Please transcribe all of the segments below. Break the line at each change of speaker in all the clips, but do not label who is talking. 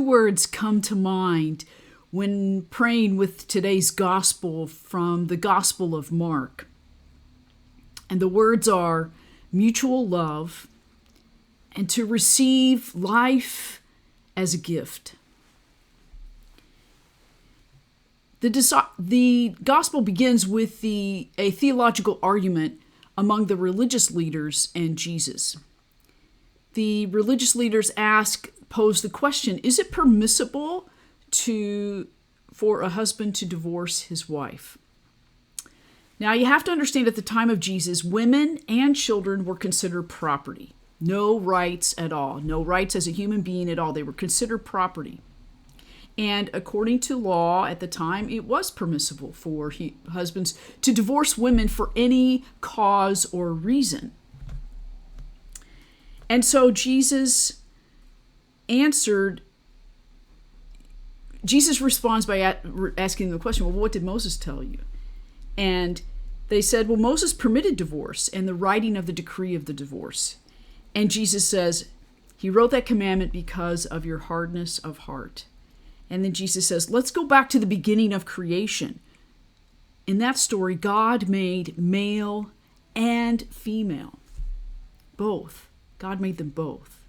words come to mind when praying with today's gospel from the Gospel of Mark. And the words are mutual love and to receive life as a gift. The gospel begins with a theological argument among the religious leaders and Jesus. The religious leaders pose the question, is it permissible for a husband to divorce his wife? Now you have to understand, at the time of Jesus, women and children were considered property. No rights at all. No rights as a human being at all. They were considered property. And according to law at the time, it was permissible for husbands to divorce women for any cause or reason. And so Jesus responds by asking the question, well, what did Moses tell you? And they said, well, Moses permitted divorce and the writing of the decree of the divorce. And Jesus says, he wrote that commandment because of your hardness of heart. And then Jesus says, let's go back to the beginning of creation. In that story, God made male and female. Both. God made them both.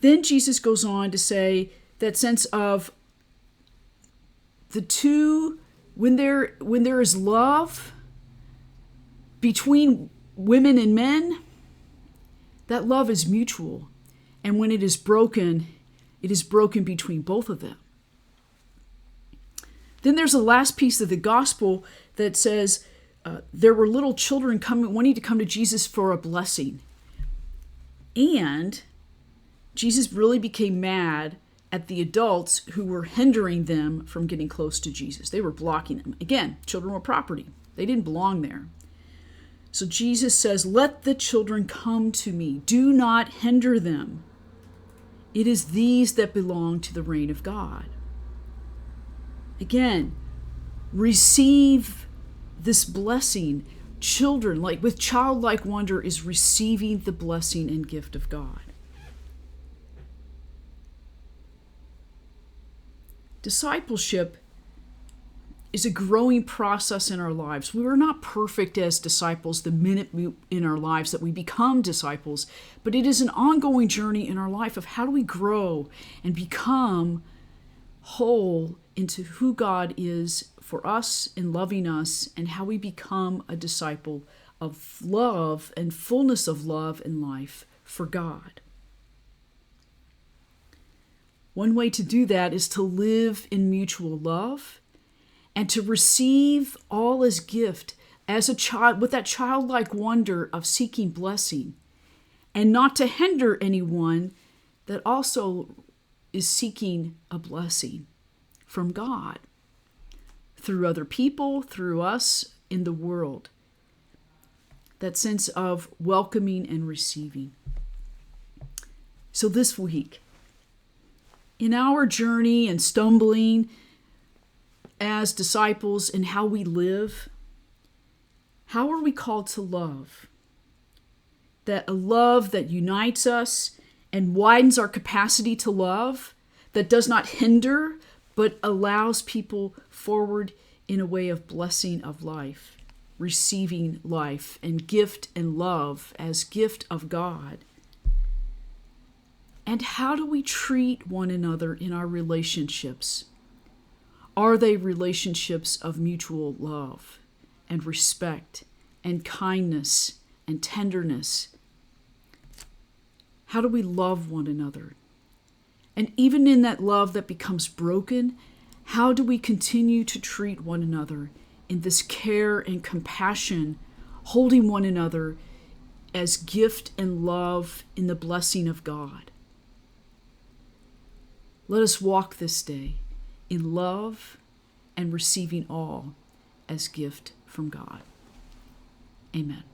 Then Jesus goes on to say that sense of the two, when there is love between women and men, that love is mutual. And when it is broken between both of them. Then there's a last piece of the gospel that says there were little children wanting to come to Jesus for a blessing. And Jesus really became mad at the adults who were hindering them from getting close to Jesus. They were blocking them. Again, children were property. They didn't belong there. So Jesus says, let the children come to me. Do not hinder them. It is these that belong to the reign of God. Again, receive this blessing. Children, like with childlike wonder, is receiving the blessing and gift of God. Discipleship is a growing process in our lives. We are not perfect as disciples the minute in our lives that we become disciples, but it is an ongoing journey in our life of how do we grow and become whole into who God is for us in loving us, and how we become a disciple of love and fullness of love and life for God. One way to do that is to live in mutual love and to receive all as gift as a child, with that childlike wonder of seeking blessing, and not to hinder anyone that also is seeking a blessing from God through other people, through us in the world. That sense of welcoming and receiving. So this week, in our journey and stumbling as disciples in how we live, how are we called to love? That a love that unites us and widens our capacity to love, that does not hinder, but allows people forward in a way of blessing of life, receiving life and gift and love as gift of God. And how do we treat one another in our relationships? Are they relationships of mutual love and respect and kindness and tenderness? How do we love one another? And even in that love that becomes broken, how do we continue to treat one another in this care and compassion, holding one another as gift and love in the blessing of God? Let us walk this day in love and receiving all as gift from God. Amen.